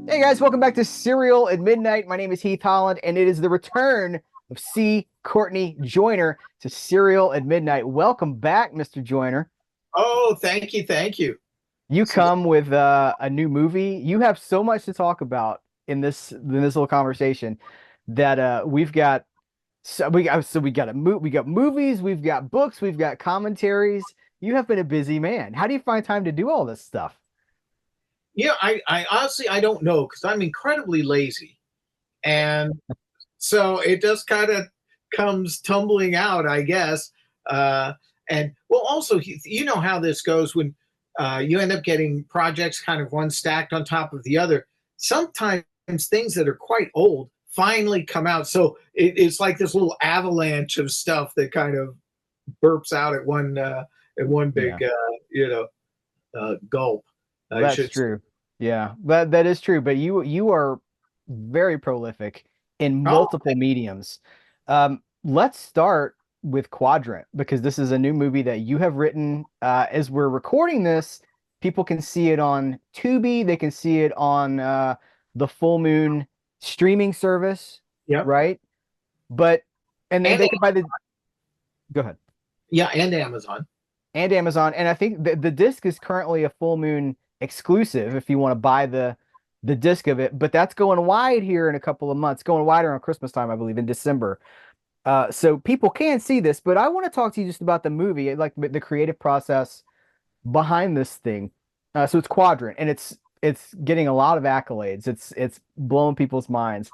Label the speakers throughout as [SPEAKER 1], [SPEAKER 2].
[SPEAKER 1] Hey guys, welcome back to Serial at Midnight. My name is Heath Holland, and it is the return of Courtney Joyner to Serial at Midnight. Welcome back, Mr. Joyner.
[SPEAKER 2] Oh, thank you, thank you.
[SPEAKER 1] You
[SPEAKER 2] So,
[SPEAKER 1] come with a new movie. You have so much to talk about in this little conversation that we've got. We got movies, we've got books, we've got commentaries. You have been a busy man. How do you find time to do all this stuff?
[SPEAKER 2] I honestly I don't know because I'm incredibly lazy, and so it just kind of comes tumbling out, I guess. And well, also you know how this goes when you end up getting projects kind of one stacked on top of the other. Sometimes things that are quite old finally come out, so it's like this little avalanche of stuff that kind of burps out at one
[SPEAKER 1] Yeah.
[SPEAKER 2] big gulp. I
[SPEAKER 1] That's
[SPEAKER 2] should say.
[SPEAKER 1] true. Yeah, that is true. But you are very prolific in
[SPEAKER 2] Oh,
[SPEAKER 1] multiple mediums. Let's start with Quadrant because this is a new movie that you have written. As we're recording this, people can see it on Tubi. They can see it on the Full Moon streaming service,
[SPEAKER 2] yep.
[SPEAKER 1] right? But and then
[SPEAKER 2] And
[SPEAKER 1] they can buy the. Go ahead.
[SPEAKER 2] yeah, and Amazon.
[SPEAKER 1] And Amazon. And I think the disc is currently a Full Moon exclusive if you want to buy the disc of it. But that's going wide here in a couple of months, going wider on Christmas time, I believe, in December. So people can see this, but I want to talk to you just about the movie, like the creative process behind this thing. So it's Quadrant, and it's getting a lot of accolades. It's blowing people's minds.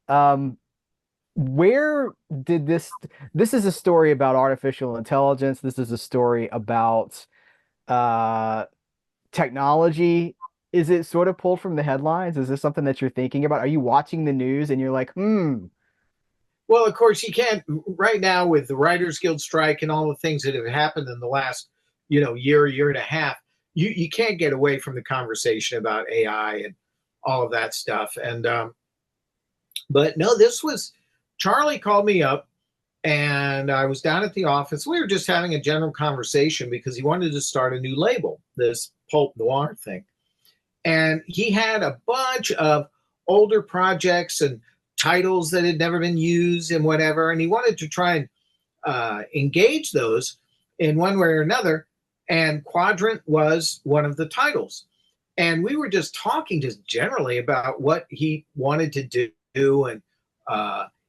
[SPEAKER 1] Um, where did this is a story about artificial intelligence. This is a story about uh technology. Is it sort of pulled from the headlines? Is this something that you're thinking about? Are you watching the news and you're like,
[SPEAKER 2] Well, of course, you can't right now with the Writers Guild strike and all the things that have happened in the last, year and a half. You can't get away from the conversation about AI and all of that stuff. And but no, this was Charlie called me up, and I was down at the office. We were just having a general conversation because he wanted to start a new label, this pulp noir thing. And he had a bunch of older projects and titles that had never been used and whatever. And he wanted to try and engage those in one way or another. And Quadrant was one of the titles. And we were just talking just generally about what he wanted to do. And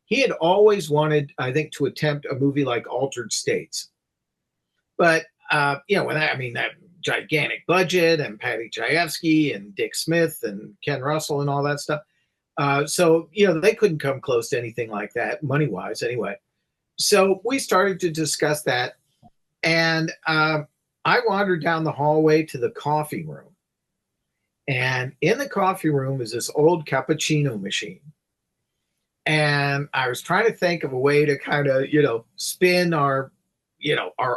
[SPEAKER 2] he had always wanted, I think, to attempt a movie like Altered States. But, when that gigantic budget and Patty Chayefsky and Dick Smith and Ken Russell and all that stuff. So they couldn't come close to anything like that, money wise, anyway. So we started to discuss that. And I wandered down the hallway to the coffee room. And in the coffee room is this old cappuccino machine. And I was trying to think of a way to kind of, spin our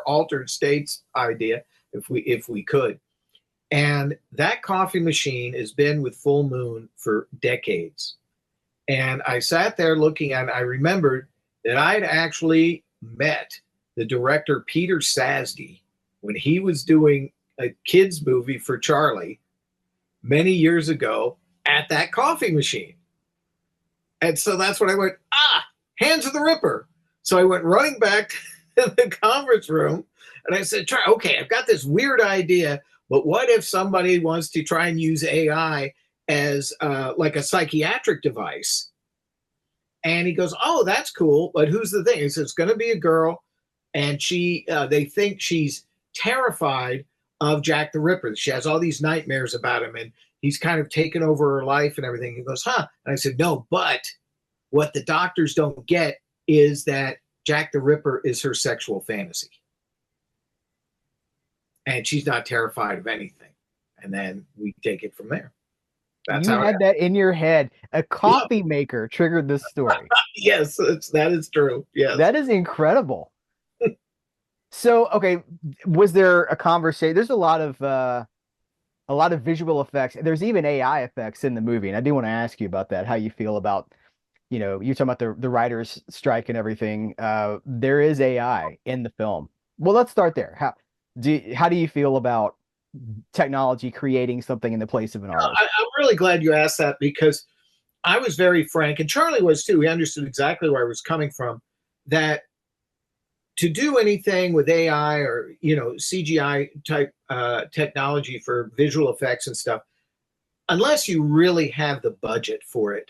[SPEAKER 2] altered states idea if we could. And that coffee machine has been with Full Moon for decades. And I sat there looking at it. I remembered that I'd actually met the director Peter Sasdy when he was doing a kids movie for Charlie many years ago at that coffee machine. And so that's when I went, Hands of the Ripper. So I went running back to the conference room and I said, okay, I've got this weird idea, but what if somebody wants to try and use AI as like a psychiatric device? And he goes, oh, that's cool. But who's the thing? He says, it's going to be a girl. And they think she's terrified of Jack the Ripper. She has all these nightmares about him and he's kind of taken over her life and everything. He goes, huh? And I said, no, but what the doctors don't get is that Jack the Ripper is her sexual fantasy. And she's not terrified of anything. And then we take it from there. That's
[SPEAKER 1] you
[SPEAKER 2] how
[SPEAKER 1] had that in your head. A
[SPEAKER 2] yeah.
[SPEAKER 1] coffee maker triggered this story.
[SPEAKER 2] Yes, that is true. Yes.
[SPEAKER 1] That is incredible. So, okay, was there a conversation? There's a lot of visual effects. There's even AI effects in the movie, and I do want to ask you about that. How you feel about, you're talking about the writers' strike and everything. There is AI in the film. Well, let's start there. How do you feel about technology creating something in the place of an artist.
[SPEAKER 2] I'm really glad you asked that because I was very frank, and Charlie was too. He understood exactly where I was coming from. That to do anything with AI or CGI type technology for visual effects and stuff, unless you really have the budget for it,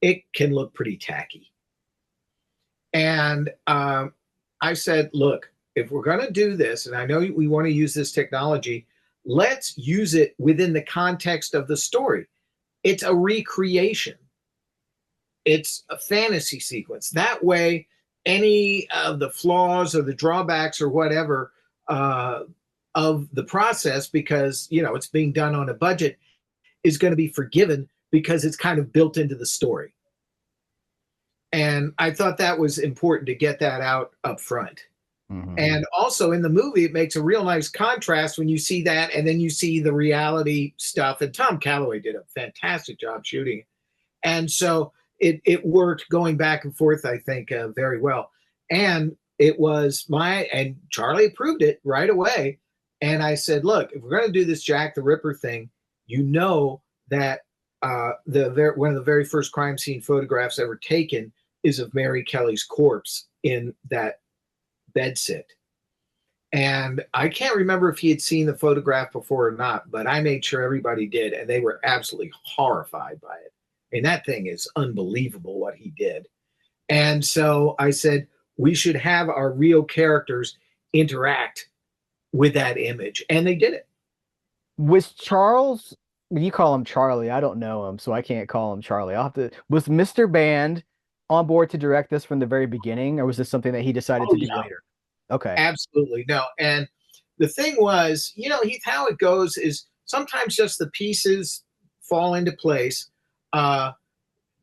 [SPEAKER 2] it can look pretty tacky. And I said, look, if we're going to do this, and I know we want to use this technology, let's use it within the context of the story. It's a recreation. It's a fantasy sequence. That way, any of the flaws or the drawbacks or whatever of the process, because it's being done on a budget, is going to be forgiven because it's kind of built into the story. And I thought that was important to get that out up front.
[SPEAKER 1] Mm-hmm.
[SPEAKER 2] And also in the movie, it makes a real nice contrast when you see that, and then you see the reality stuff. And Tom Calloway did a fantastic job shooting, and so it worked going back and forth. I think very well, and it was and Charlie approved it right away. And I said, look, if we're going to do this Jack the Ripper thing, that one of the very first crime scene photographs ever taken is of Mary Kelly's corpse in that bedsit. And I can't remember if he had seen the photograph before or not, but I made sure everybody did, and they were absolutely horrified by it. And that thing is unbelievable what he did. And so I said, we should have our real characters interact with that image. And they did it.
[SPEAKER 1] Was Charles, you call him Charlie, I don't know him, so I can't call him Charlie. Was Mr. Band on board to direct this from the very beginning, or was this something that he decided to do later? Okay.
[SPEAKER 2] Absolutely. No. And the thing was, Heath, how it goes is sometimes just the pieces fall into place.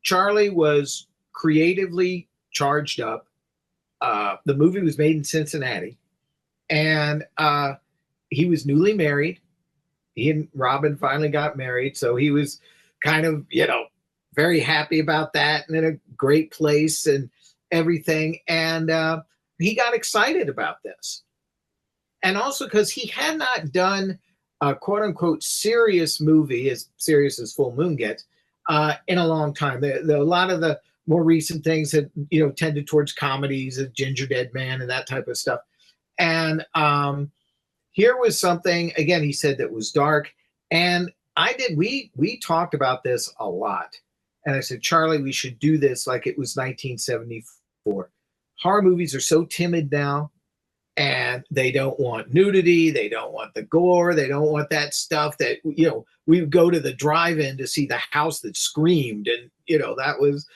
[SPEAKER 2] Charlie was creatively charged up. The movie was made in Cincinnati, and he was newly married. He and Robin finally got married, so he was kind of, very happy about that and in a great place and everything. And he got excited about this. And also because he had not done a quote unquote serious movie, as serious as Full Moon gets, in a long time. A lot of the more recent things had, tended towards comedies, a Ginger Dead Man and that type of stuff. And here was something, again, he said that was dark. And we talked about this a lot. And I said, Charlie, we should do this like it was 1974. Horror movies are so timid now, and they don't want nudity. They don't want the gore. They don't want that stuff that, we would go to the drive-in to see The House That Screamed. And, that was,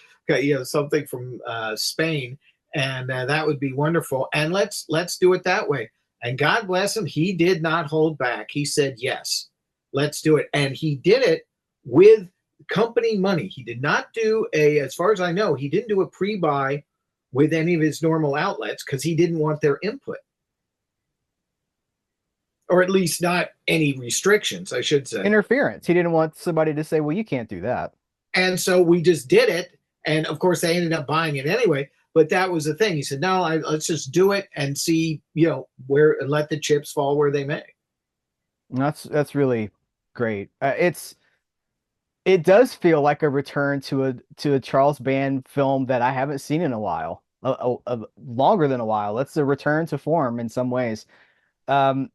[SPEAKER 2] something from Spain. And that would be wonderful. And let's do it that way. And God bless him, he did not hold back. He said, yes, let's do it. And he did it with company money. He did not do as far as I know, he didn't do a pre-buy with any of his normal outlets because he didn't want their input. Or at least not any restrictions, I should say.
[SPEAKER 1] Interference. He didn't want somebody to say, well, you can't do that.
[SPEAKER 2] And so we just did it. And of course, they ended up buying it anyway. But that was the thing. He said, no, let's just do it and see, where, and let the chips fall where they may.
[SPEAKER 1] That's really great. It does feel like a return to a Charles Band film that I haven't seen in a while, longer than a while. That's a return to form in some ways. I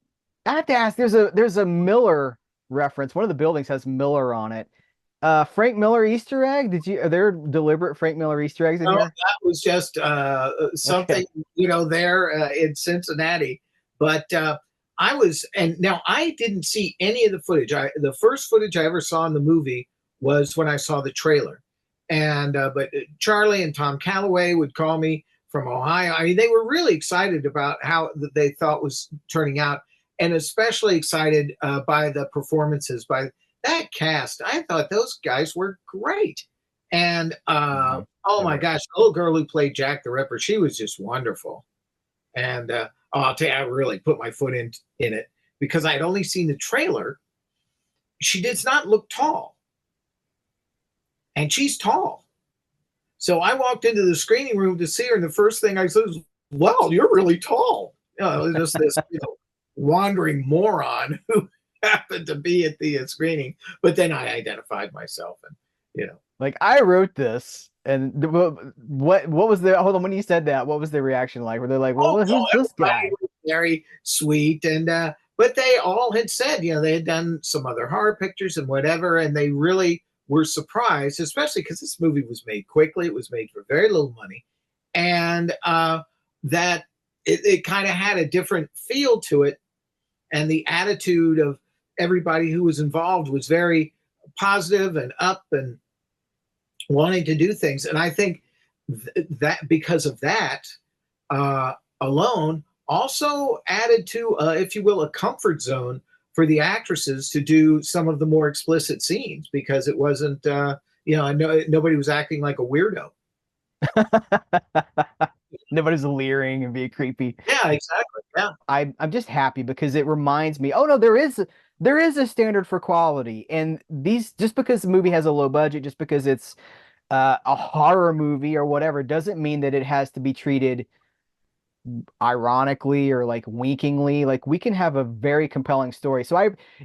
[SPEAKER 1] have to ask. There's a Miller reference. One of the buildings has Miller on it. Frank Miller Easter egg? Are there deliberate Frank Miller Easter eggs in here?
[SPEAKER 2] That was just something, there in Cincinnati. But now I didn't see any of the footage. The first footage I ever saw in the movie was when I saw the trailer. And but Charlie and Tom Calloway would call me from Ohio. I mean, they were really excited about how they thought was turning out, and especially excited by the performances by that cast. I thought those guys were great. And oh my gosh, the little girl who played Jack the Ripper, she was just wonderful. And I'll tell you, I really put my foot in it because I had only seen the trailer. She does not look tall. And she's tall. So I walked into the screening room to see her, and the first thing I said was, wow, you're really tall. Just this wandering moron who happened to be at the screening, but then I identified myself, and you know.
[SPEAKER 1] Like I wrote this, and what was the hold on when you said that? What was the reaction like? Were they like,
[SPEAKER 2] Oh
[SPEAKER 1] well,
[SPEAKER 2] no,
[SPEAKER 1] who's this
[SPEAKER 2] everybody
[SPEAKER 1] guy?
[SPEAKER 2] was very sweet, and but they all had said, they had done some other horror pictures and whatever, and they really were surprised, especially because this movie was made quickly. It was made for very little money, and that it kind of had a different feel to it, and the attitude of everybody who was involved was very positive and up and wanting to do things. And I think that because of that uh, alone also added to, if you will, a comfort zone for the actresses to do some of the more explicit scenes because it wasn't, nobody was acting like a weirdo.
[SPEAKER 1] Nobody's leering and being creepy.
[SPEAKER 2] Yeah, exactly. Yeah.
[SPEAKER 1] I'm just happy because it reminds me, oh no, there is a standard for quality. And these just because the movie has a low budget, just because it's a horror movie or whatever, doesn't mean that it has to be treated ironically or like winkingly. Like we can have a very compelling story.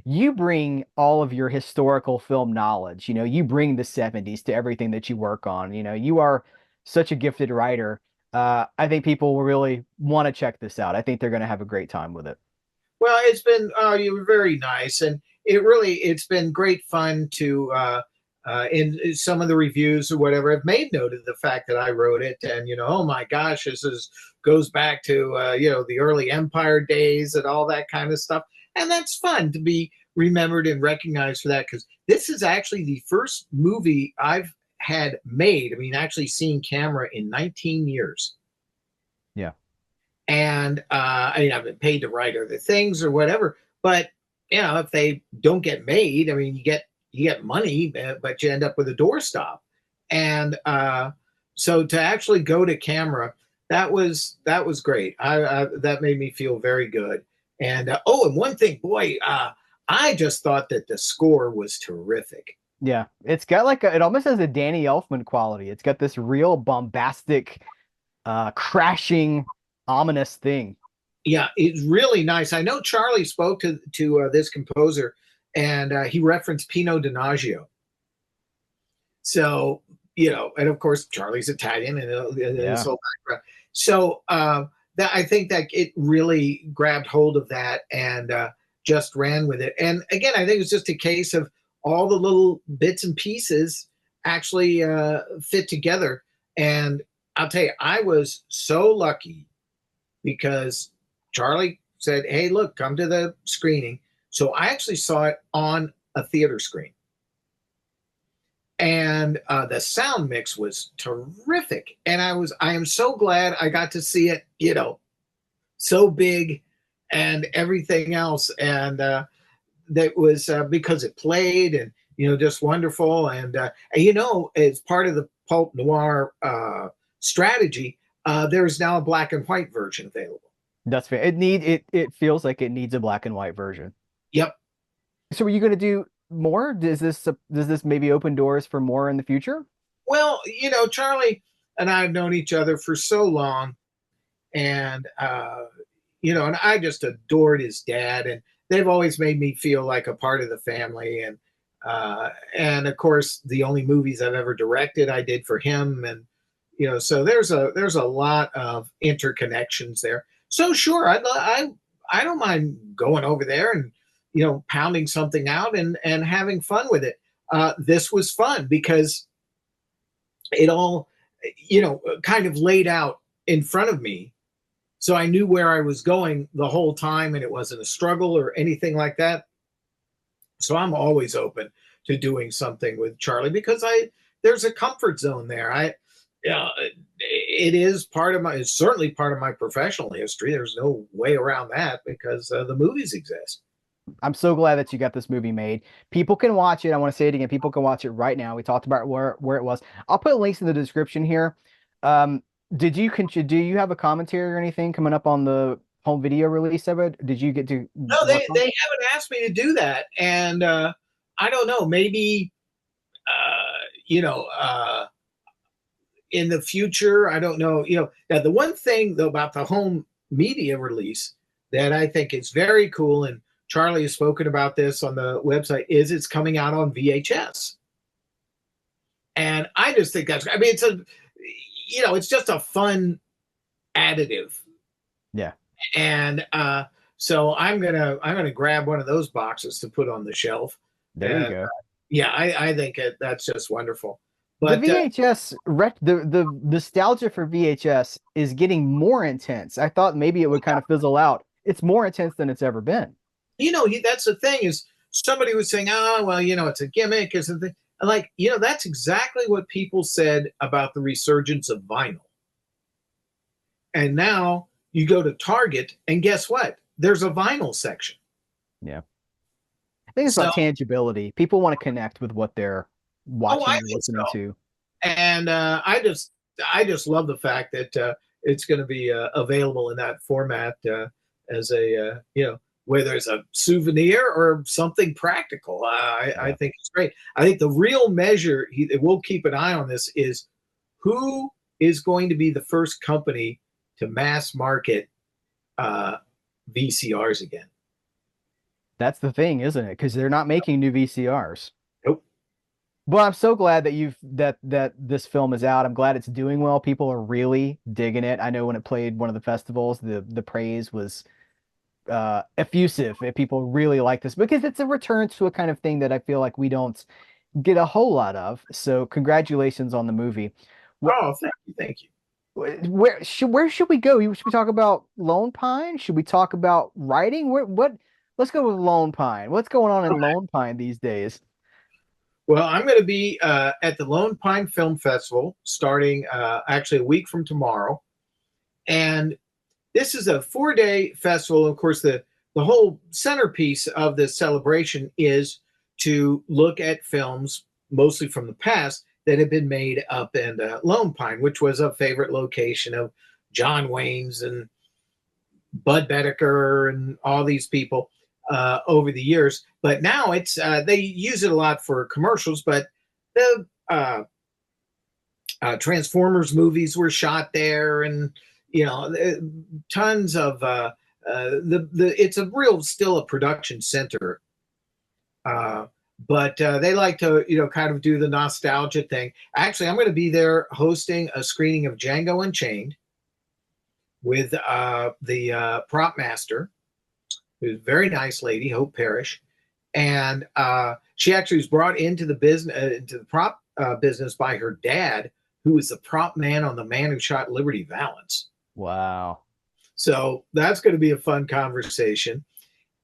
[SPEAKER 1] You bring all of your historical film knowledge, you bring the 70s to everything that you work on. You are such a gifted writer. I think people will really want to check this out. I think they're going to have a great time with it.
[SPEAKER 2] Well, it's been you were very nice, and it's been great fun to in some of the reviews or whatever. I've made note of the fact that I wrote it, and oh my gosh, this is goes back to the early Empire days and all that kind of stuff, and that's fun to be remembered and recognized for that because this is actually the first movie I've had made. I mean, actually seen camera in 19 years.
[SPEAKER 1] Yeah.
[SPEAKER 2] And I mean, I've been paid to write other things or whatever, but if they don't get made, I mean, you get money, but you end up with a doorstop. And so to actually go to camera, that was great. That made me feel very good. And and one thing, boy, I just thought that the score was terrific.
[SPEAKER 1] Yeah. It's got it almost has a Danny Elfman quality. It's got this real bombastic, crashing, ominous thing.
[SPEAKER 2] Yeah, it's really nice. I know Charlie spoke to this composer, and he referenced Pino Donaggio. So and of course Charlie's Italian and his
[SPEAKER 1] Yeah.
[SPEAKER 2] whole background. So that I think that it really grabbed hold of that and just ran with it. And again, I think it's just a case of all the little bits and pieces actually fit together. And I'll tell you, I was so lucky because Charlie said, "Hey, look, come to the screening." So I actually saw it on a theater screen, and the sound mix was terrific. And I am so glad I got to see it, so big and everything else. And that was because it played and just wonderful. And as part of the pulp noir strategy, there is now a black and white version available.
[SPEAKER 1] That's fair. It feels like it needs a black and white version.
[SPEAKER 2] Yep.
[SPEAKER 1] So are you going to do more? Does this maybe open doors for more in the future?
[SPEAKER 2] Well, Charlie and I have known each other for so long, and and I just adored his dad, and they've always made me feel like a part of the family, and of course, the only movies I've ever directed, I did for him, and so there's a lot of interconnections there. So sure, I don't mind going over there and pounding something out and having fun with it. This was fun because it all kind of laid out in front of me, so I knew where I was going the whole time, and it wasn't a struggle or anything like that. So I'm always open to doing something with Charlie because there's a comfort zone there. It is it's certainly part of my professional history. There's no way around that because the movies exist.
[SPEAKER 1] I'm so glad that you got this movie made. People can watch it. I want to say it again. People can watch it right now. We talked about where it was. I'll put links in the description here. Um, do you have a commentary or anything coming up on the home video release of it? Did you get to
[SPEAKER 2] No,
[SPEAKER 1] work on
[SPEAKER 2] they
[SPEAKER 1] it?
[SPEAKER 2] haven't asked me to do that, and I don't know. Maybe you know in the future. I don't know. Now the one thing though about the home media release that I think is very cool, and Charlie has spoken about this on the website, is it's coming out on VHS. And I just think that's, I mean, it's just a fun additive.
[SPEAKER 1] Yeah,
[SPEAKER 2] And so I'm gonna grab one of those boxes to put on the shelf.
[SPEAKER 1] there you
[SPEAKER 2] And
[SPEAKER 1] go.
[SPEAKER 2] yeah, I think that's just wonderful.
[SPEAKER 1] The
[SPEAKER 2] But
[SPEAKER 1] VHS the nostalgia for VHS is getting more intense. I thought maybe it would kind of fizzle out. It's more intense than it's ever been.
[SPEAKER 2] that's the thing is somebody was saying, oh well, it's a gimmick, isn't it? Like, that's exactly what people said about the resurgence of vinyl. And now you go to Target, and guess what? There's a vinyl section.
[SPEAKER 1] Yeah. I think it's
[SPEAKER 2] So,
[SPEAKER 1] about tangibility. People want to connect with what they're
[SPEAKER 2] oh, I
[SPEAKER 1] watching or
[SPEAKER 2] think
[SPEAKER 1] listening
[SPEAKER 2] so.
[SPEAKER 1] to.
[SPEAKER 2] And I just love the fact that it's going to be available in that format as a whether it's a souvenir or something practical. I
[SPEAKER 1] Yeah.
[SPEAKER 2] think it's great. I think the real measure we'll keep an eye on this is who is going to be the first company to mass market uh, VCRs again.
[SPEAKER 1] That's the thing, isn't it? Because they're not making new VCRs.
[SPEAKER 2] Nope.
[SPEAKER 1] But I'm so glad that that this film is out. I'm glad it's doing well. People are really digging it. I know when it played one of the festivals, the praise was effusive. People really like this because it's a return to a kind of thing that I feel like we don't get a whole lot of. So congratulations on the movie. What
[SPEAKER 2] Oh, thank you.
[SPEAKER 1] where should we go? Should we talk about Lone Pine? Should we talk about writing? What let's go with Lone Pine. What's going on in Lone Pine these days?
[SPEAKER 2] Well, I'm going to be at the Lone Pine Film Festival starting actually a week from tomorrow. And this is a 4-day festival. Of course, the whole centerpiece of this celebration is to look at films, mostly from the past, that have been made up in Lone Pine, which was a favorite location of John Wayne's and Bud Bedecker and all these people over the years. But now it's they use it a lot for commercials. But the Transformers movies were shot there, and tons of the it's a real still a production center. But they like to kind of do the nostalgia thing. Actually, I'm going to be there hosting a screening of Django Unchained with the prop master, who's a very nice lady, Hope Parrish, and she actually was brought into the business, into the prop business by her dad, who was the prop man on The Man Who Shot Liberty Valance.
[SPEAKER 1] Wow.
[SPEAKER 2] So that's going to be a fun conversation.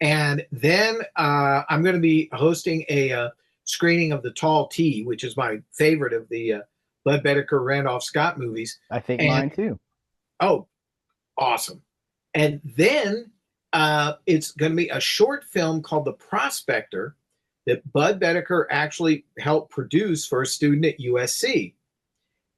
[SPEAKER 2] And then I'm going to be hosting a screening of The Tall T, which is my favorite of the Bud Bedecker, Randolph Scott movies.
[SPEAKER 1] I think
[SPEAKER 2] And
[SPEAKER 1] mine too.
[SPEAKER 2] oh, awesome. And then it's going to be a short film called The Prospector that Bud Bedecker actually helped produce for a student at USC.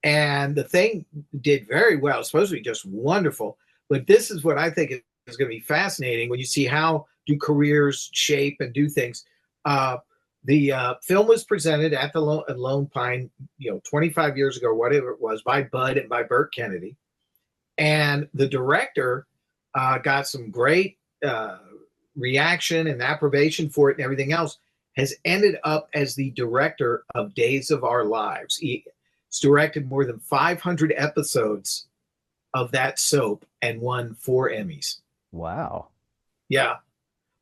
[SPEAKER 2] And the thing did very well. It's supposed to be just wonderful. But this is what I think is going to be fascinating when you see how do careers shape and do things. The film was presented at the Lone Pine, 25 years ago, whatever it was, by Bud and by Burt Kennedy. And the director got some great reaction and approbation for it and everything else, has ended up as the director of Days of Our Lives. He's directed more than 500 episodes of that soap and won 4 Emmys.
[SPEAKER 1] Wow.
[SPEAKER 2] Yeah.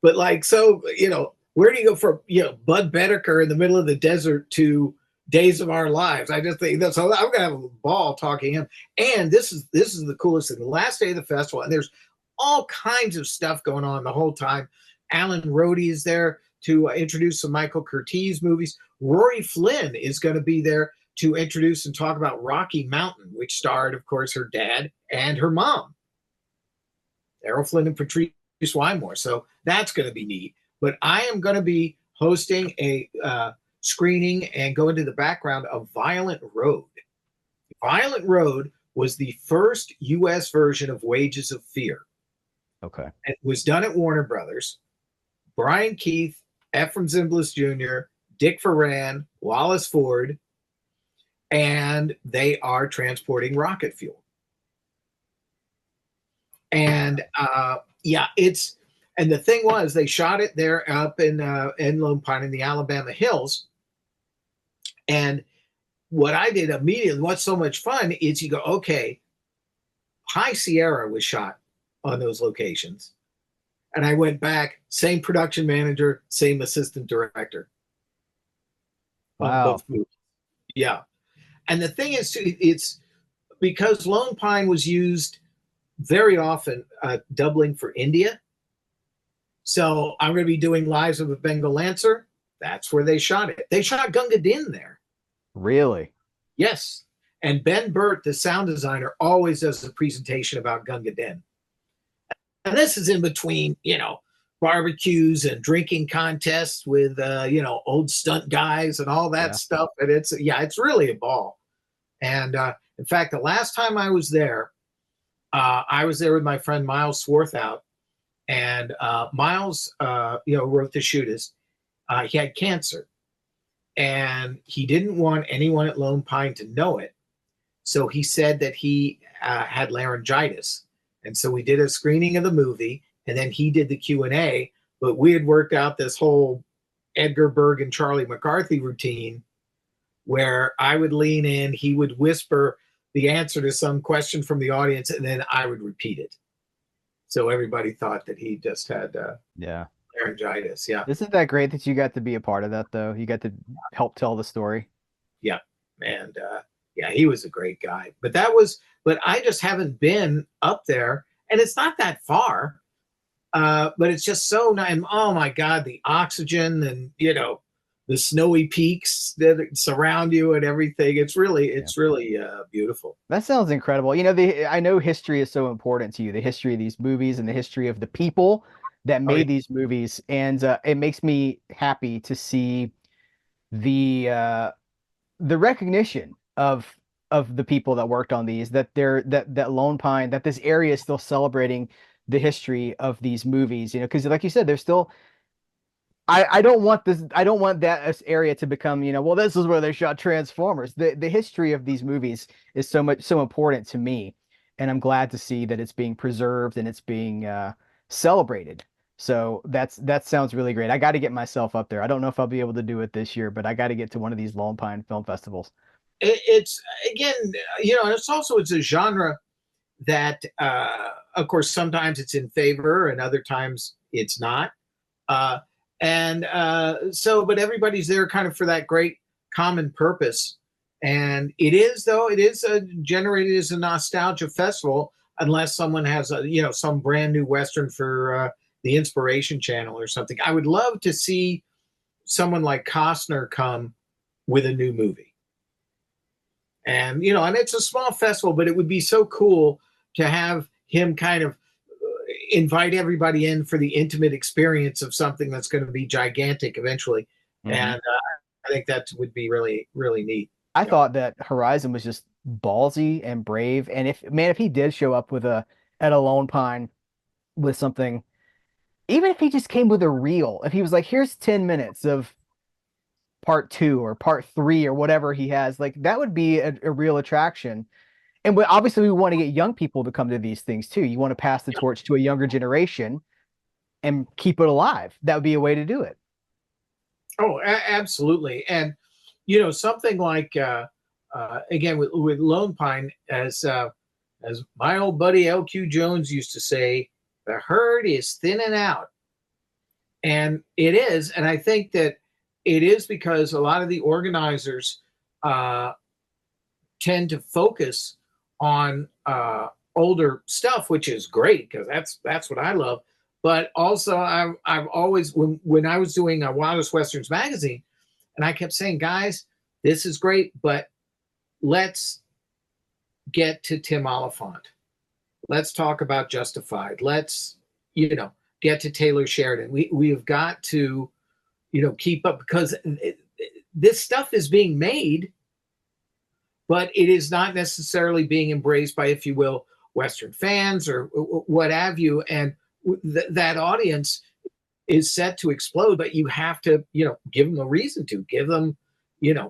[SPEAKER 2] But where do you go from, Bud Bedecker in the middle of the desert to Days of Our Lives? I just think that's, so I'm going to have a ball talking to him. And this is the coolest thing. The last day of the festival, and there's all kinds of stuff going on the whole time. Alan Rhodey is there to introduce some Michael Curtiz movies. Rory Flynn is going to be there to introduce and talk about Rocky Mountain, which starred, of course, her dad and her mom, Errol Flynn and Patrice Wymore. So that's going to be neat. But I am going to be hosting a screening and go into the background of Violent Road. Violent Road was the first U.S. version of Wages of Fear.
[SPEAKER 1] Okay.
[SPEAKER 2] It was done at Warner Brothers. Brian Keith, Ephraim Zimbalist Jr., Dick Foran, Wallace Ford, and they are transporting rocket fuel. And And the thing was, they shot it there up in Lone Pine in the Alabama hills. And what I did immediately, what's so much fun is you go, okay, High Sierra was shot on those locations. And I went back, same production manager, same assistant director on
[SPEAKER 1] Wow.
[SPEAKER 2] both movies. Yeah. And the thing is, it's because Lone Pine was used very often, doubling for India. So I'm going to be doing Lives of a Bengal Lancer. That's where they shot it. They shot Gunga Din there.
[SPEAKER 1] Really?
[SPEAKER 2] Yes. And Ben Burt, the sound designer, always does a presentation about Gunga Din. And this is in between, barbecues and drinking contests with, old stunt guys and all that
[SPEAKER 1] Yeah.
[SPEAKER 2] stuff. And it's really a ball. And in fact, the last time I was there with my friend Miles Swarthout. And Miles, wrote The Shootist. He had cancer. And he didn't want anyone at Lone Pine to know it. So he said that he had laryngitis. And so we did a screening of the movie, and then he did the Q&A. But we had worked out this whole Edgar Berg and Charlie McCarthy routine where I would lean in, he would whisper the answer to some question from the audience, and then I would repeat it. So everybody thought that he just had
[SPEAKER 1] Yeah.
[SPEAKER 2] laryngitis. Yeah.
[SPEAKER 1] Isn't that great that you got to be a part of that, though? You got to help tell the story.
[SPEAKER 2] Yeah. And he was a great guy. But I just haven't been up there, and it's not that far. But it's just so nice. And, oh my God, the oxygen and, the snowy peaks that surround you and everything. It's really beautiful.
[SPEAKER 1] That sounds incredible. I know history is so important to you, the history of these movies and the history of the people that
[SPEAKER 2] Oh, yeah.
[SPEAKER 1] made these movies. And it makes me happy to see the recognition of the people that worked on these, that that Lone Pine, that this area is still celebrating the history of these movies, because like you said, there's still I don't want this. I don't want that area to become, well, this is where they shot Transformers. The history of these movies is so important to me, and I'm glad to see that it's being preserved and it's being celebrated. So that sounds really great. I got to get myself up there. I don't know if I'll be able to do it this year, but I got to get to one of these Lone Pine film festivals.
[SPEAKER 2] It's again, and it's a genre that, of course, sometimes it's in favor and other times it's not. But everybody's there kind of for that great common purpose. And it is generated as a nostalgia festival, unless someone has some brand new Western for the Inspiration Channel or something. I would love to see someone like Costner come with a new movie. And, and it's a small festival, but it would be so cool to have him kind of invite everybody in for the intimate experience of something that's going to be gigantic eventually. Mm-hmm. And I think that would be really, really neat.
[SPEAKER 1] I thought that Horizon was just ballsy and brave. And if he did show up at a Lone Pine with something, even if he just came with a reel, if he was like, here's 10 minutes of part 2 or part 3 or whatever he has, like that would be a real attraction. And obviously we want to get young people to come to these things too. You want to pass the torch to a younger generation and keep it alive. That would be a way to do it.
[SPEAKER 2] Oh, absolutely. And, something like, again, with Lone Pine, as my old buddy L.Q. Jones used to say, the herd is thinning out. And it is. And I think that it is because a lot of the organizers tend to focus on older stuff, which is great because that's what I love. But also, I've always, when I was doing Wildest Westerns magazine, and I kept saying, guys, this is great, but let's get to Tim Oliphant. Let's talk about Justified. Let's, get to Taylor Sheridan. We have got to, keep up, because this stuff is being made, but it is not necessarily being embraced by, if you will, Western fans or what have you. And that audience is set to explode, but you have to, give them a reason to, give them,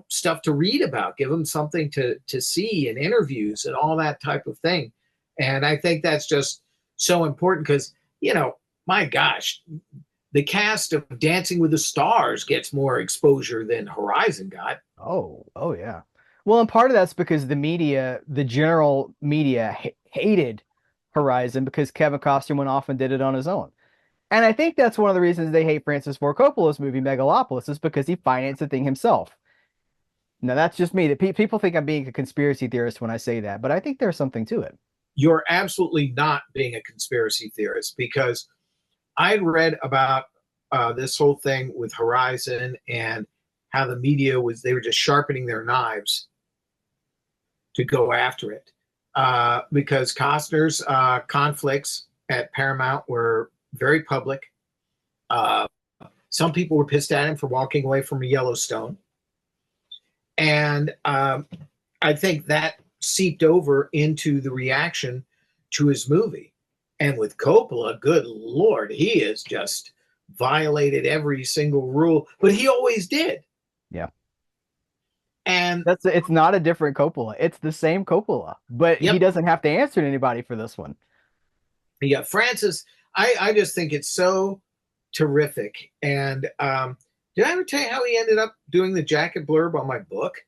[SPEAKER 2] stuff to read about, give them something to see and interviews and all that type of thing. And I think that's just so important because, my gosh, the cast of Dancing with the Stars gets more exposure than Horizon got.
[SPEAKER 1] Oh yeah. Well, and part of that's because the media, the general media, hated Horizon because Kevin Costner went off and did it on his own. And I think that's one of the reasons they hate Francis Ford Coppola's movie Megalopolis is because he financed the thing himself. Now that's just me. That people think I'm being a conspiracy theorist when I say that, but I think there's something to it.
[SPEAKER 2] You're absolutely not being a conspiracy theorist, because I'd read about this whole thing with Horizon and how the media was, they were just sharpening their knives to go after it, because Costner's conflicts at Paramount were very public. Uh, some people were pissed at him for walking away from Yellowstone. And I think that seeped over into the reaction to his movie. And with Coppola, good Lord, he has just violated every single rule, but he always did.
[SPEAKER 1] Yeah.
[SPEAKER 2] And
[SPEAKER 1] It's not a different Coppola. It's the same Coppola, but he
[SPEAKER 2] yep,
[SPEAKER 1] doesn't have to answer to anybody for this one.
[SPEAKER 2] yeah, Francis, I just think it's so terrific. And did I ever tell you how he ended up doing the jacket blurb on my book?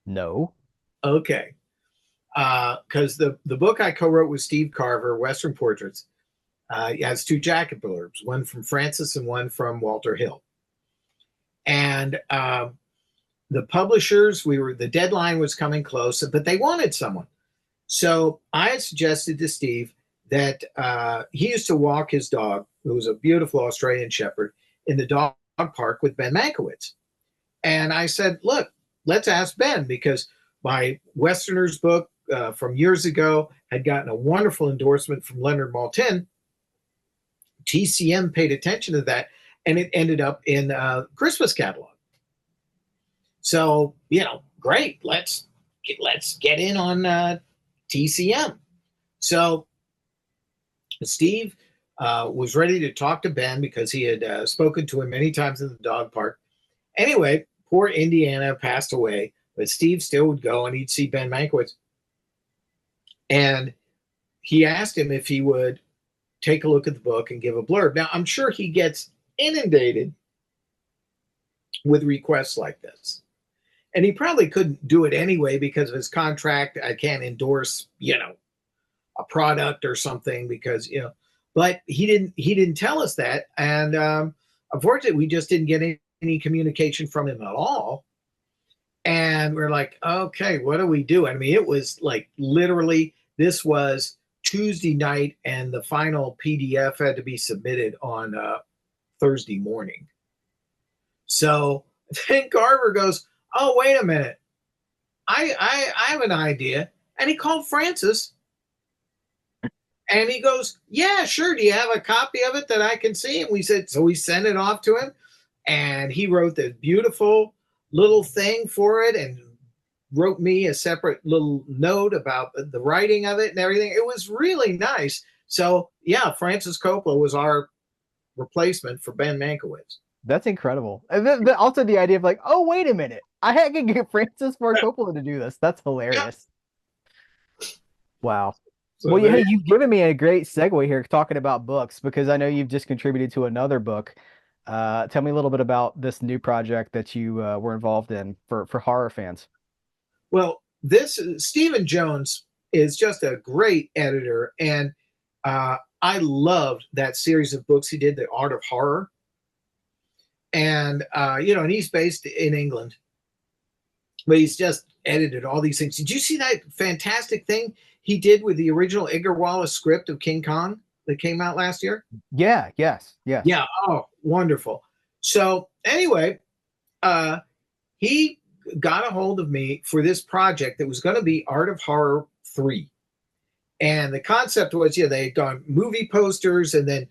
[SPEAKER 1] No.
[SPEAKER 2] Okay. Because the book I co-wrote with Steve Carver, Western Portraits, it has two jacket blurbs, one from Francis and one from Walter Hill. And the publishers, the deadline was coming close, but they wanted someone. So I had suggested to Steve that he used to walk his dog, who was a beautiful Australian Shepherd, in the dog park with Ben Mankiewicz. And I said, look, let's ask Ben, because my Westerners book from years ago had gotten a wonderful endorsement from Leonard Maltin. TCM paid attention to that, and it ended up in Christmas catalog. So, great. Let's get in on TCM. So Steve was ready to talk to Ben because he had spoken to him many times in the dog park. Anyway, poor Indiana passed away, but Steve still would go and he'd see Ben Mankiewicz. And he asked him if he would take a look at the book and give a blurb. Now, I'm sure he gets inundated with requests like this. And he probably couldn't do it anyway because of his contract. I can't endorse, a product or something because, but he didn't tell us that. And unfortunately, we just didn't get any communication from him at all. And we're like, okay, what do we do? I mean, it was like literally, this was Tuesday night and the final PDF had to be submitted on Thursday morning. So then Carver goes, oh, wait a minute. I have an idea. And he called Francis and he goes, yeah, sure. Do you have a copy of it that I can see? And we said, so we sent it off to him and he wrote this beautiful little thing for it and wrote me a separate little note about the writing of it and everything. It was really nice. So yeah, Francis Coppola was our replacement for Ben Mankiewicz.
[SPEAKER 1] That's incredible. And also the idea of like, oh, wait a minute. I can get Francis Ford Coppola to do this. That's hilarious. Wow.
[SPEAKER 2] So
[SPEAKER 1] Well, hey, you've given me a great segue here talking about books because I know you've just contributed to another book. Tell me a little bit about this new project that you were involved in for horror fans.
[SPEAKER 2] Well, this Stephen Jones is just a great editor, and I loved that series of books he did, The Art of Horror. And and he's based in England, but he's just edited all these things. Did you see that fantastic thing he did with the original Edgar Wallace script of King Kong that came out last year?
[SPEAKER 1] Yeah, yes.
[SPEAKER 2] Yeah, oh, wonderful. So anyway, he got a hold of me for this project that was going to be Art of Horror 3. And the concept was, they had done movie posters and then,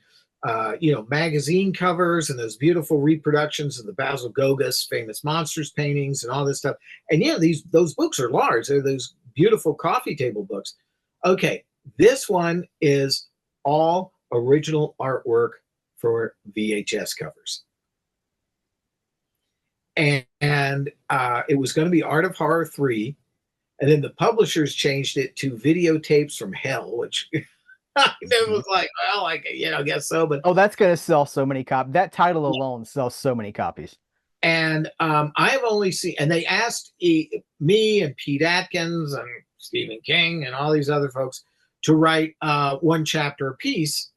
[SPEAKER 2] magazine covers and those beautiful reproductions of the Basil Gogos famous monsters paintings and all this stuff. And, those books are large. They're those beautiful coffee table books. Okay, this one is all original artwork for VHS covers. And it was going to be Art of Horror 3. And then the publishers changed it to Videotapes from Hell, which It
[SPEAKER 1] Mhm.
[SPEAKER 2] was like, well, I guess so. But
[SPEAKER 1] Oh, that's gonna sell so many copies. That title alone sells so many copies.
[SPEAKER 2] and I've only seen, and they asked me and Pete Atkins and Stephen King and all these other folks to write one chapter a piece,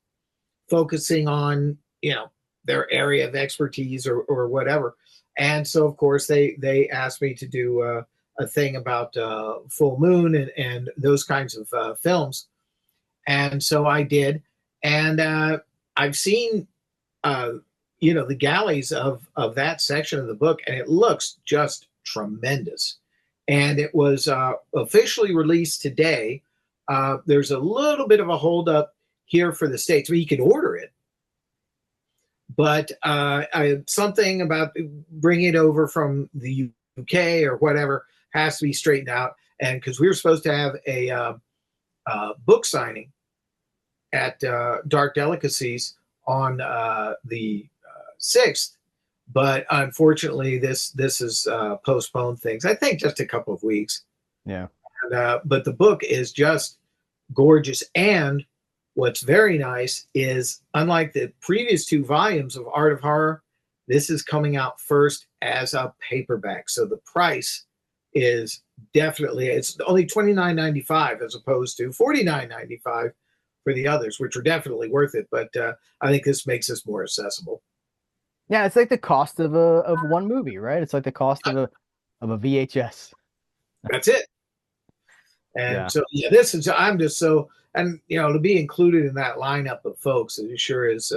[SPEAKER 2] focusing on their area of expertise or whatever. And so, of course, they asked me to do a thing about full moon and those kinds of films, and so I did. And I've seen uh, the galleys of that section of the book, and it looks just tremendous. And it was officially released today. There's a little bit of a holdup here for the States. I mean, you can order it, but something about bringing it over from the UK or whatever has to be straightened out. And because we were supposed to have a book signing at Dark Delicacies on the 6th, but unfortunately, this is postponed things. I think just a couple of weeks.
[SPEAKER 1] Yeah.
[SPEAKER 2] And, but the book is just gorgeous, and what's very nice is, unlike the previous two volumes of Art of Horror, this is coming out first as a paperback. So the price is definitely, it's only $29.95 as opposed to $49.95 for the others, which are definitely worth it. But I think this makes this more accessible.
[SPEAKER 1] Yeah, it's like the cost of a of one movie, right? It's like the cost of a VHS.
[SPEAKER 2] That's it. And
[SPEAKER 1] Yeah.
[SPEAKER 2] so, yeah, this is, I'm just so, and to be included in that lineup of folks, it sure is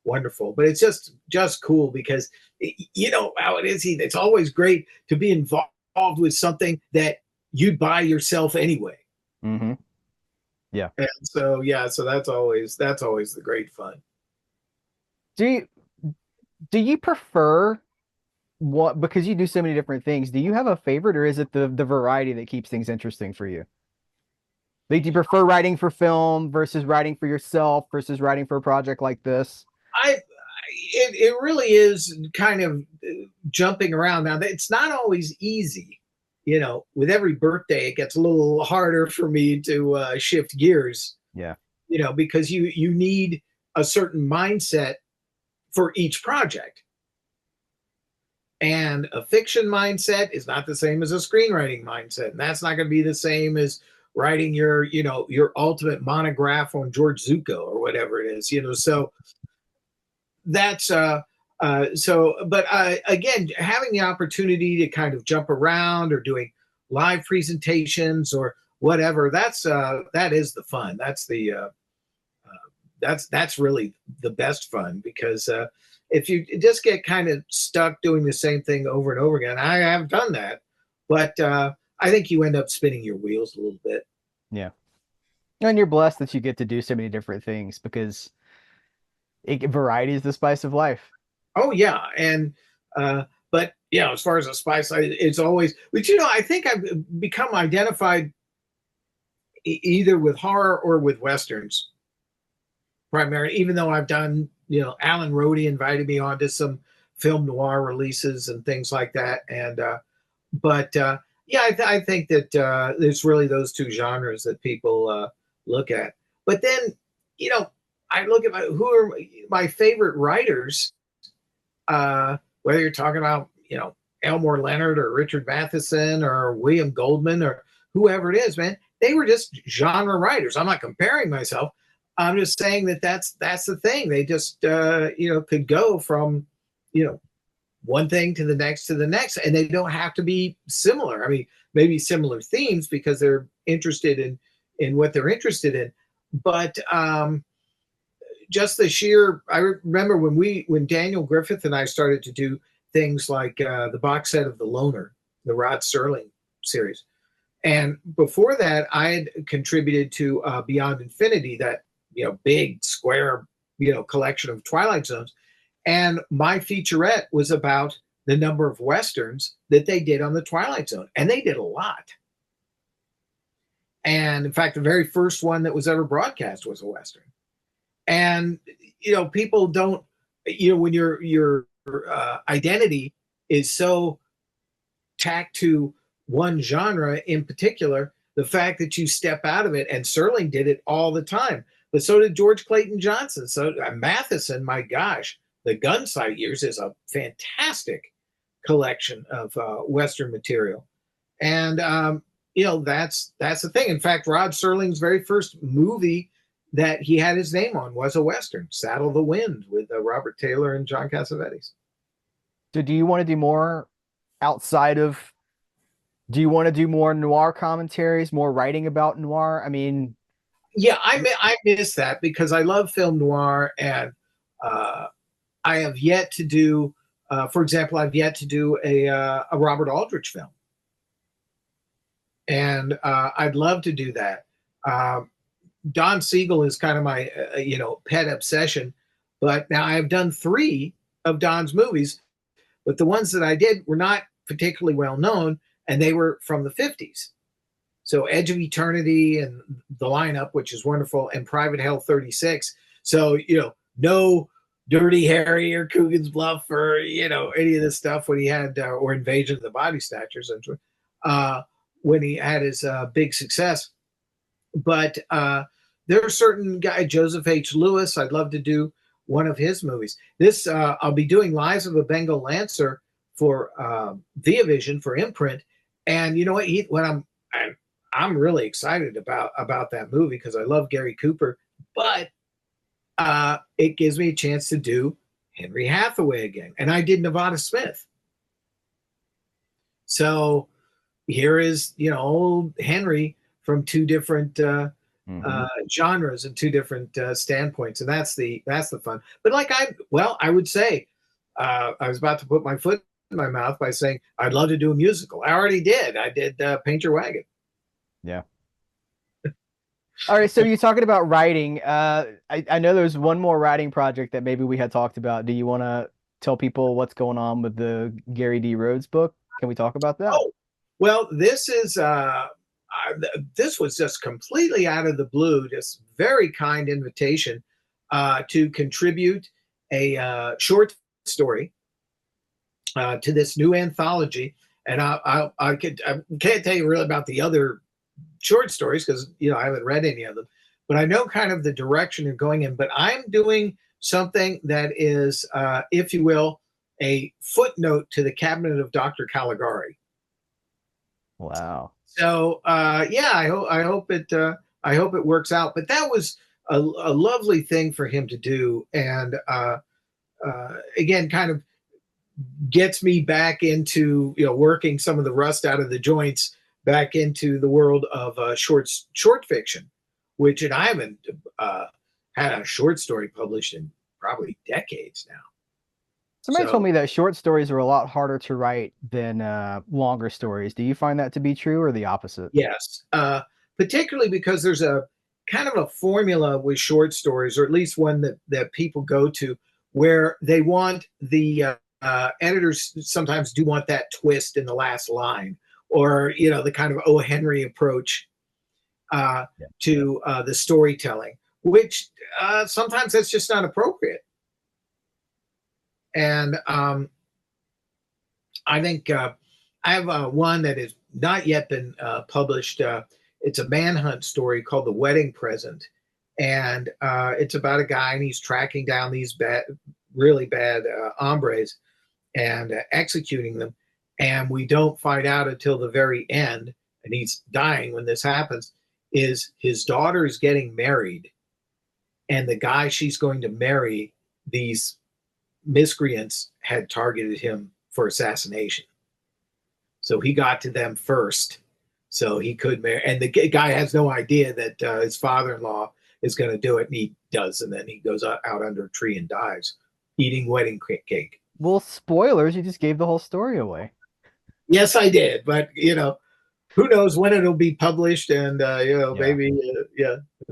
[SPEAKER 2] wonderful. But it's just cool because you know how it is. It's always great to be involved with something that you'd buy yourself anyway.
[SPEAKER 1] Mm-hmm. Yeah.
[SPEAKER 2] And so, yeah, so that's always the great fun.
[SPEAKER 1] Do you do you prefer what, because you do so many different things, do you have a favorite, or is it the variety that keeps things interesting for you? Like, do you prefer writing for film versus writing for yourself versus writing for a project like this?
[SPEAKER 2] I it really is kind of jumping around. Now it's not always easy. With every birthday, it gets a little harder for me to shift gears.
[SPEAKER 1] Yeah.
[SPEAKER 2] Because you need a certain mindset for each project, and a fiction mindset is not the same as a screenwriting mindset, and that's not going to be the same as writing your ultimate monograph on George Zuko or whatever it is. So that's but again, having the opportunity to kind of jump around or doing live presentations or whatever, that is the fun. That's really the best fun, because if you just get kind of stuck doing the same thing over and over again, I have done that, but I think you end up spinning your wheels a little bit.
[SPEAKER 1] Yeah. And you're blessed that you get to do so many different things, because variety is the spice of life.
[SPEAKER 2] Oh yeah, and but as far as a spice, it's always. But I think I've become identified either with horror or with westerns primarily. Even though I've done, Alan Rhodey invited me on to some film noir releases and things like that, and but yeah, I think that there's really those two genres that people look at. But then, I look at who are my favorite writers, whether you're talking about, Elmore Leonard or Richard Matheson or William Goldman or whoever it is, man, they were just genre writers. I'm not comparing myself. I'm just saying that that's the thing. They just, could go from, one thing to the next, and they don't have to be similar. I mean, maybe similar themes because they're interested in what they're interested in, but just the sheer. I remember when Daniel Griffith and I started to do things like the box set of The Loner, the Rod Serling series, and before that, I had contributed to Beyond Infinity, that big square collection of Twilight Zones, and my featurette was about the number of westerns that they did on the Twilight Zone, and they did a lot. And in fact, the very first one that was ever broadcast was a western. And people don't, when your identity is so tacked to one genre in particular, the fact that you step out of it, and Serling did it all the time. but so did George Clayton Johnson. So Matheson, my gosh, the Gunsight Years is a fantastic collection of Western material. And that's the thing. In fact, Rod Serling's very first movie that he had his name on was a Western, Saddle the Wind, with Robert Taylor and John Cassavetes.
[SPEAKER 1] So do you want to do more outside of, do you want to do more noir commentaries, more writing about noir? I mean,
[SPEAKER 2] Yeah, I miss that because I love film noir, and uh, I have yet to do, for example, I've yet to do a Robert Aldrich film, and I'd love to do that. Um, Don Siegel is kind of my pet obsession, but now I have done 3 of Don's movies, but the ones that I did were not particularly well known, and they were from the 50s. So Edge of Eternity and the lineup, which is wonderful, and Private Hell 36. So, no Dirty Harry or Coogan's Bluff or, any of this stuff when he had, or Invasion of the Body Snatchers, when he had his big success. But there are certain guys, Joseph H. Lewis, I'd love to do one of his movies. This, I'll be doing Lives of a Bengal Lancer for Viavision, for Imprint. And you know what, I'm really excited about that movie because I love Gary Cooper, but it gives me a chance to do Henry Hathaway again. And I did Nevada Smith. So here is, old Henry from 2 different genres and 2 different standpoints. And that's the fun. But I would say, I was about to put my foot in my mouth by saying, I'd love to do a musical. I already did. I did Paint Your Wagon.
[SPEAKER 1] yeah. All right, so you're talking about writing. I know there's one more writing project that maybe we had talked about. Do you want to tell people what's going on with the Gary D. Rhodes book? Can we talk about that?
[SPEAKER 2] Oh, well, this was just completely out of the blue, just very kind invitation to contribute a short story to this new anthology. And I can't tell you really about the other short stories because I haven't read any of them, but I know kind of the direction you're going in. But I'm doing something that is, if you will, a footnote to the Cabinet of Dr. Caligari.
[SPEAKER 1] Wow.
[SPEAKER 2] So I hope it works out. But that was a lovely thing for him to do, and again, kind of gets me back into working some of the rust out of the joints back into the world of short fiction, and I haven't had a short story published in probably decades now.
[SPEAKER 1] Somebody told me that short stories are a lot harder to write than longer stories. Do you find that to be true or the opposite?
[SPEAKER 2] Yes, particularly because there's a kind of a formula with short stories, or at least one that people go to, where they want the editors sometimes do want that twist in the last line, or the kind of O. Henry approach to the storytelling, which sometimes that's just not appropriate. And I think I have one that has not yet been published. It's a manhunt story called The Wedding Present, and it's about a guy, and he's tracking down these really bad hombres and executing them. And we don't find out until the very end, and he's dying when this happens, is his daughter is getting married, and the guy she's going to marry, these miscreants had targeted him for assassination. So he got to them first, so he could marry. And the guy has no idea that his father-in-law is going to do it, and he does. And then he goes out under a tree and dies, eating wedding cake.
[SPEAKER 1] Well, spoilers, you just gave the whole story away.
[SPEAKER 2] Yes, I did. But, who knows when it'll be published, and maybe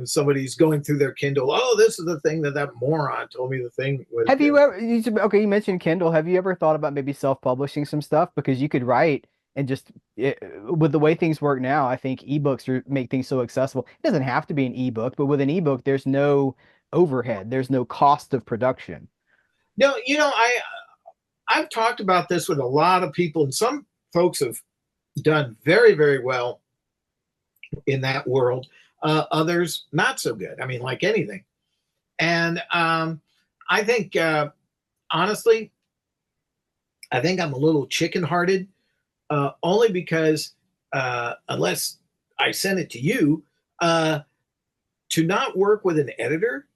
[SPEAKER 2] somebody's going through their Kindle. Oh, this is the thing that moron told me the thing was.
[SPEAKER 1] Have you ever, you mentioned Kindle. Have you ever thought about maybe self-publishing some stuff? Because you could write and just, with the way things work now, I think ebooks make things so accessible. It doesn't have to be an ebook, but with an ebook, there's no overhead. There's no cost of production.
[SPEAKER 2] No, I've talked about this with a lot of people, and some folks have done very, very well in that world. others not so good. I mean, like anything. And I think, honestly, I think I'm a little chicken hearted, only because unless I send it to you, uh, to not work with an editor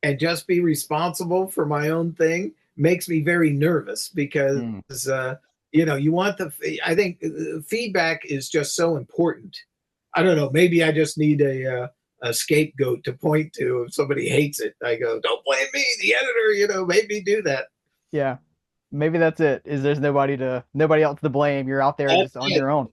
[SPEAKER 2] and just be responsible for my own thing makes me very nervous because
[SPEAKER 1] Mm.
[SPEAKER 2] you want I think feedback is just so important. I don't know, maybe I just need a scapegoat to point to if somebody hates it. I go, don't blame me, the editor, made me do that.
[SPEAKER 1] Yeah. Maybe that's it. Is there's nobody else to blame. You're out there
[SPEAKER 2] That's
[SPEAKER 1] just on
[SPEAKER 2] it.
[SPEAKER 1] your own.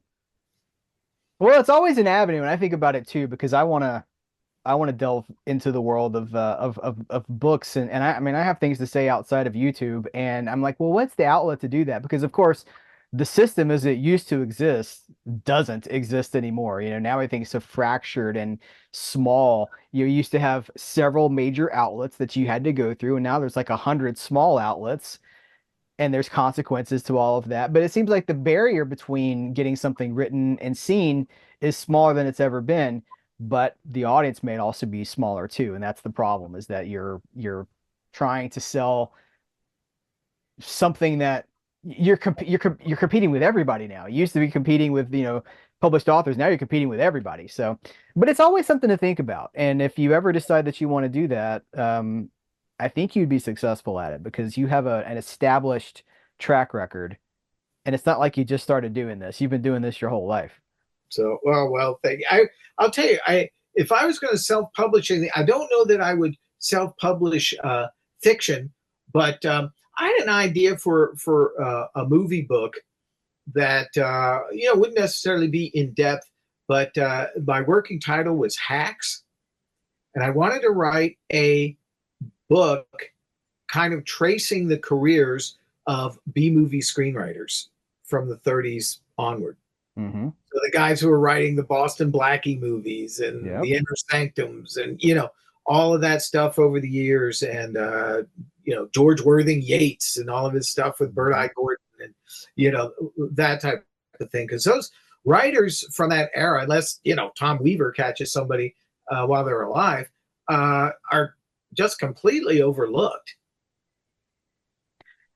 [SPEAKER 1] Well, it's always an avenue, and I think about it too because I want to delve into the world of books and I mean I have things to say outside of YouTube and I'm like, well, what's the outlet to do that? Because of course the system as it used to exist doesn't exist anymore. Now everything's so fractured and small. You used to have several major outlets that you had to go through, and now there's like 100 small outlets and there's consequences to all of that. But it seems like the barrier between getting something written and seen is smaller than it's ever been, but the audience may also be smaller too, and that's the problem is that you're trying to sell something that you're competing with everybody now. You used to be competing with, published authors. Now you're competing with everybody. So, but it's always something to think about. And if you ever decide that you want to do that, I think you'd be successful at it because you have an established track record, and it's not like you just started doing this. You've been doing this your whole life.
[SPEAKER 2] So, well, thank you. I'll tell you, if I was going to self-publish anything, I don't know that I would self-publish fiction, but I had an idea for a movie book that wouldn't necessarily be in depth, but my working title was Hacks, and I wanted to write a book kind of tracing the careers of B movie screenwriters from the 30s onward.
[SPEAKER 1] Mm-hmm.
[SPEAKER 2] So the guys who were writing the Boston Blackie movies and
[SPEAKER 1] Yep.
[SPEAKER 2] the Inner Sanctums and all of that stuff over the years, and George Worthing Yates and all of his stuff with Bert I. Gordon and that type of thing. Because those writers from that era, unless Tom Weaver catches somebody while they're alive, are just completely overlooked.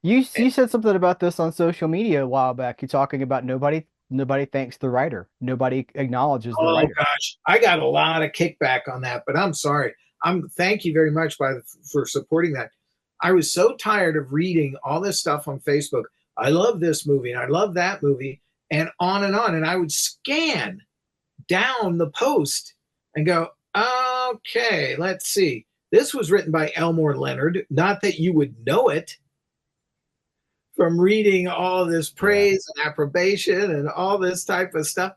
[SPEAKER 1] You said something about this on social media a while back. You're talking about nobody thanks the writer. Nobody acknowledges the
[SPEAKER 2] Oh
[SPEAKER 1] writer.
[SPEAKER 2] gosh, I got a lot of kickback on that, but I'm sorry. Thank you very much for supporting that. I was so tired of reading all this stuff on Facebook. I love this movie and I love that movie and on and on. And I would scan down the post and go, okay, let's see. This was written by Elmore Leonard. Not that you would know it from reading all this
[SPEAKER 1] Yeah.
[SPEAKER 2] praise and approbation and all this type of stuff.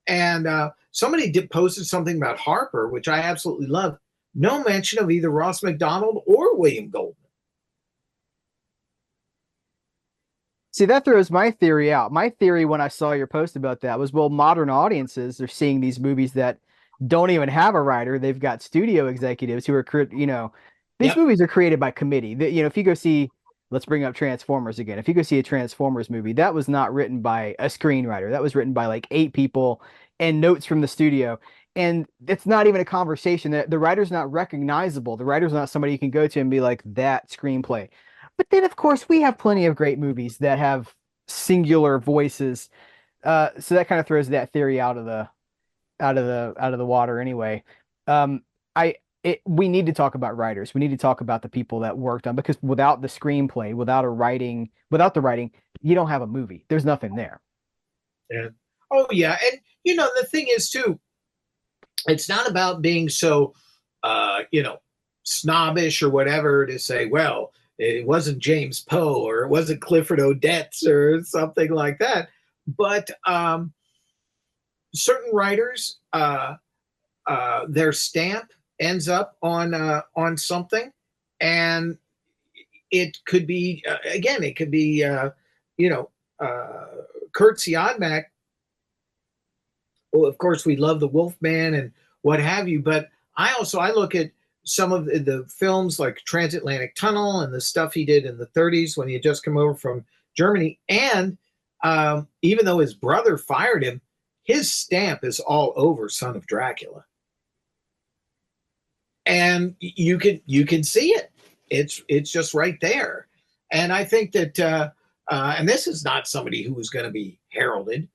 [SPEAKER 2] And somebody posted something about Harper, which I absolutely love. No mention of either Ross McDonald or William Goldman.
[SPEAKER 1] See, that throws my theory out. My theory when I saw your post about that was, well, modern audiences are seeing these movies that don't even have a writer. They've got studio executives who are, these
[SPEAKER 2] Yep.
[SPEAKER 1] movies are created by committee. If you go see, let's bring up Transformers again. If you go see a Transformers movie, that was not written by a screenwriter. That was written by like 8 people and notes from the studio. And it's not even a conversation. That the writer's not recognizable. The writer's not somebody you can go to and be like, that screenplay. But then, of course, we have plenty of great movies that have singular voices. So that kind of throws that theory out of the water anyway. Um, we need to talk about writers. We need to talk about the people that worked on, because without the screenplay, without the writing, you don't have a movie. There's nothing there.
[SPEAKER 2] Yeah. Oh yeah, and the thing is too, it's not about being so snobbish or whatever to say, well, it wasn't James Poe or it wasn't Clifford Odets or something like that. But certain writers, their stamp ends up on something, and it could be again, it could be you know Kurt Siodmak. Well, of course, we love the Wolfman and what have you, but I look at some of the films like Transatlantic Tunnel and the stuff he did in the 30s when he had just come over from Germany, and even though his brother fired him, his stamp is all over Son of Dracula. and you can see it. It's just right there. And I think that and this is not somebody who was going to be heralded,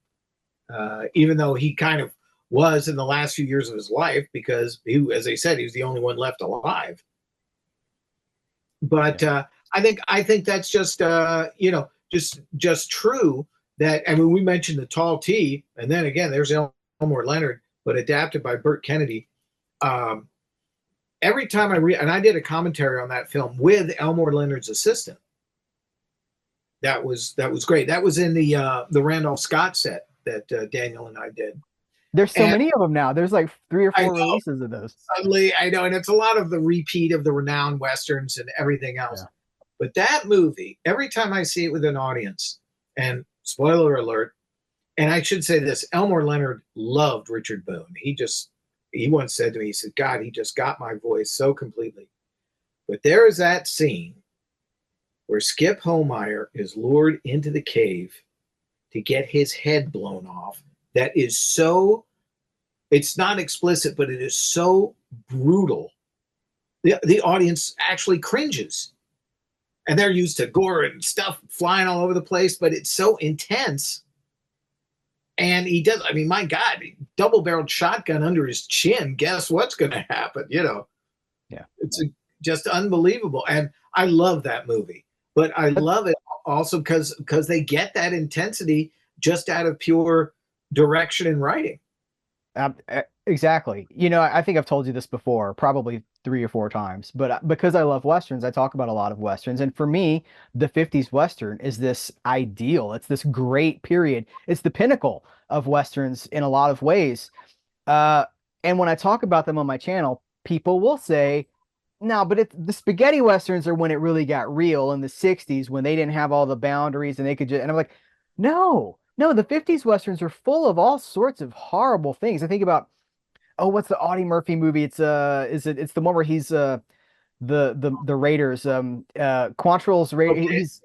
[SPEAKER 2] even though he kind of was in the last few years of his life, because he, as I said, he was the only one left alive.
[SPEAKER 1] Yeah.
[SPEAKER 2] But I think that's just just true. That, I mean, we mentioned the tall T, and then again there's Elmore Leonard, but adapted by Burt Kennedy. Um, every time I read, and I did a commentary on that film with Elmore Leonard's assistant. That was great. That was in the Randolph Scott set that Daniel and I did.
[SPEAKER 1] There's so
[SPEAKER 2] And
[SPEAKER 1] many of them now. There's like three or
[SPEAKER 2] I
[SPEAKER 1] four
[SPEAKER 2] know,
[SPEAKER 1] releases of those.
[SPEAKER 2] suddenly I know, and it's a lot of the repeat of the renowned westerns and everything else.
[SPEAKER 1] Yeah.
[SPEAKER 2] But that movie, every time I see it with an audience, and spoiler alert, and I should say this, Elmore Leonard loved Richard Boone. He once said to me, he said, God, he just got my voice so completely. But there is that scene where Skip Homemeyer is lured into the cave to get his head blown off. That is so, it's not explicit, but it is so brutal. The audience actually cringes. And they're used to gore and stuff flying all over the place, but it's so intense. And he does, I mean, my God, double barreled shotgun under his chin. Guess what's going to happen?
[SPEAKER 1] Yeah.
[SPEAKER 2] It's just unbelievable. And I love that movie, but I
[SPEAKER 1] But
[SPEAKER 2] love it also because they get that intensity just out of pure direction and writing.
[SPEAKER 1] exactly. I think I've told you this before, probably three or four times, but because I love Westerns, I talk about a lot of Westerns. And for me, the 50s Western is this ideal. It's this great period. It's the pinnacle of Westerns in a lot of ways. Uh, and when I talk about them on my channel, people will say, no, but the spaghetti Westerns are when it really got real in the 60s when they didn't have all the boundaries and they could just, and I'm like, no, no, the 50s Westerns are full of all sorts of horrible things. I think about, oh, what's the Audie Murphy movie? It's the one where he's the Raiders, Quantrill's
[SPEAKER 2] Okay.
[SPEAKER 1] he's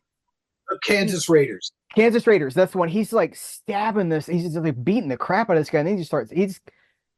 [SPEAKER 2] Kansas Raiders.
[SPEAKER 1] Kansas Raiders. That's the one. He's like stabbing this, he's just like beating the crap out of this guy, and then he just starts,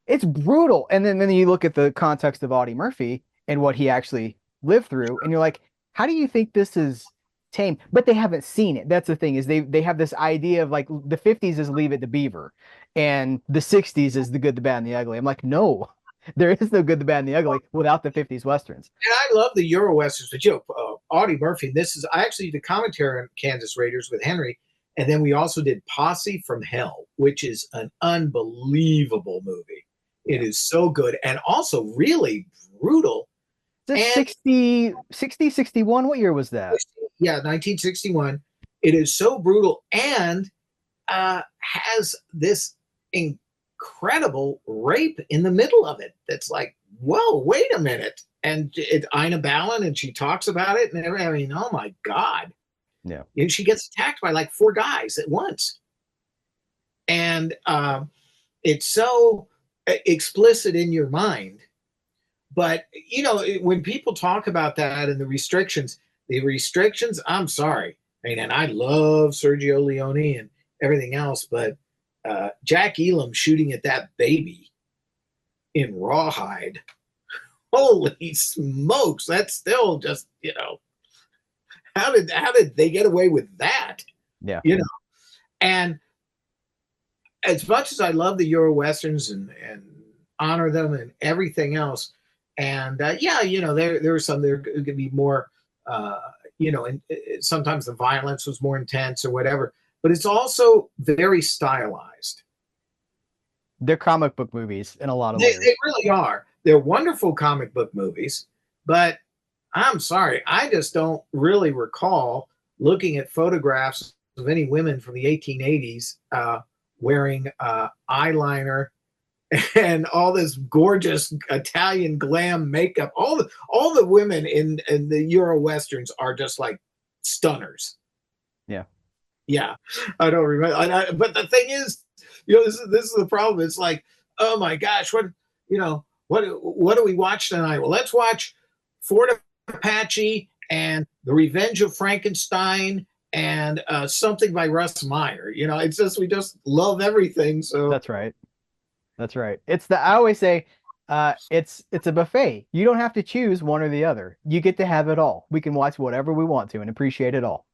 [SPEAKER 1] it's brutal. And then you look at the context of Audie Murphy and what he actually lived through, and you're like, how do you think this is tame? But they haven't seen it. That's the thing, is they have this idea of like the 50s is Leave It to Beaver, and the 60s is the good, the bad, and the ugly. I'm like, no, there is no good, the bad, and the ugly without the 50s Westerns.
[SPEAKER 2] And I love the Euro Westerns, but Audie Murphy, I actually did commentary on Kansas Raiders with Henry. And then we also did Posse from Hell, which is an unbelievable movie. It
[SPEAKER 1] Yeah.
[SPEAKER 2] is so good and also really brutal.
[SPEAKER 1] Is it
[SPEAKER 2] And
[SPEAKER 1] 61? What year was that?
[SPEAKER 2] yeah, 1961. It is so brutal and has this incredible rape in the middle of it. That's like, whoa, wait a minute. And Ina Balin, and she talks about it, and I mean, oh my God.
[SPEAKER 1] Yeah.
[SPEAKER 2] And she gets attacked by like four guys at once. And it's so explicit in your mind. But, when people talk about that and the restrictions, I'm sorry. I mean, and I love Sergio Leone and everything else, but Jack Elam shooting at that baby in Rawhide, holy smokes, that's still just, how did they get away with that?
[SPEAKER 1] Yeah.
[SPEAKER 2] And as much as I love the Euro Westerns and honor them and everything else, and there were some there could be more, and sometimes the violence was more intense or whatever, but it's also very stylized.
[SPEAKER 1] They're comic book movies in a lot of
[SPEAKER 2] They,
[SPEAKER 1] ways.
[SPEAKER 2] they really are. They're wonderful comic book movies, but I'm sorry, I just don't really recall looking at photographs of any women from the 1880s wearing eyeliner and all this gorgeous Italian glam makeup. All the women in the Euro Westerns are just like stunners.
[SPEAKER 1] Yeah.
[SPEAKER 2] Yeah, I don't remember. But the thing is, this is the problem. It's like, oh my gosh, what do we watch tonight? Well, let's watch Fort Apache and The Revenge of Frankenstein and something by Russ Meyer. It's just we just love everything. So
[SPEAKER 1] That's right. That's right. I always say, It's a buffet. You don't have to choose one or the other. You get to have it all. We can watch whatever we want to and appreciate it all.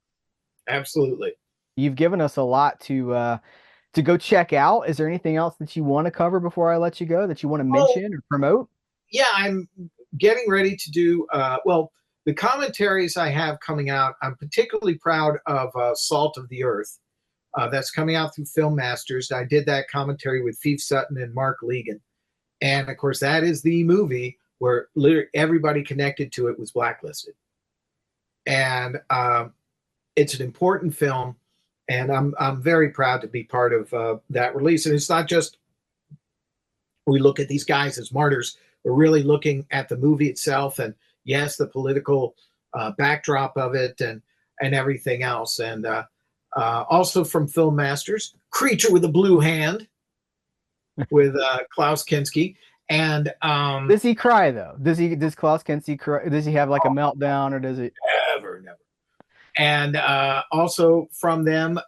[SPEAKER 2] Absolutely.
[SPEAKER 1] You've given us a lot to go check out. Is there anything else that you want to cover before I let you go that you want to
[SPEAKER 2] Oh,
[SPEAKER 1] mention or promote?
[SPEAKER 2] yeah, I'm getting ready to do, well, the commentaries I have coming out. I'm particularly proud of Salt of the Earth. That's coming out through Film Masters. I did that commentary with Fief Sutton and Mark Legan. And of course, that is the movie where literally everybody connected to it was blacklisted. And it's an important film. And I'm very proud to be part of that release. And it's not just we look at these guys as martyrs. We're really looking at the movie itself, and yes, the political backdrop of it, and everything else. And also from Film Masters, Creature with a Blue Hand with Klaus Kinski. And
[SPEAKER 1] Does he cry though? Does Klaus Kinski cry? Does he have like a meltdown or does it?
[SPEAKER 2] never. And also from them,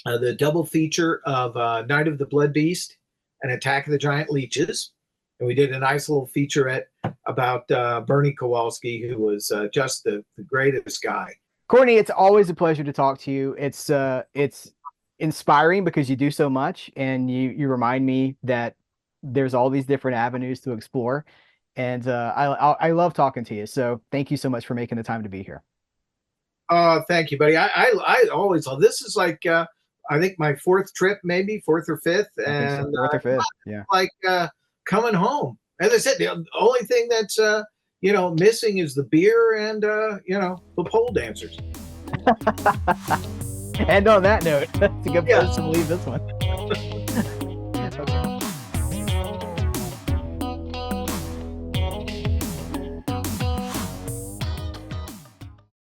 [SPEAKER 2] the double feature of Night of the Blood Beast and Attack of the Giant Leeches. And we did a nice little featurette about Bernie Kowalski, who was just the greatest guy.
[SPEAKER 1] Courtney, it's always a pleasure to talk to you. It's inspiring because you do so much, and you remind me that there's all these different avenues to explore. And I love talking to you. So thank you so much for making the time to be here.
[SPEAKER 2] Thank you, buddy. I always love this. Is like I think my fourth trip, maybe fourth or fifth,
[SPEAKER 1] I think so,
[SPEAKER 2] and
[SPEAKER 1] fourth or fifth. Yeah.
[SPEAKER 2] like coming home. As I said, the only thing that's missing is the beer and the pole dancers.
[SPEAKER 1] And on that note, that's a good place to leave this one.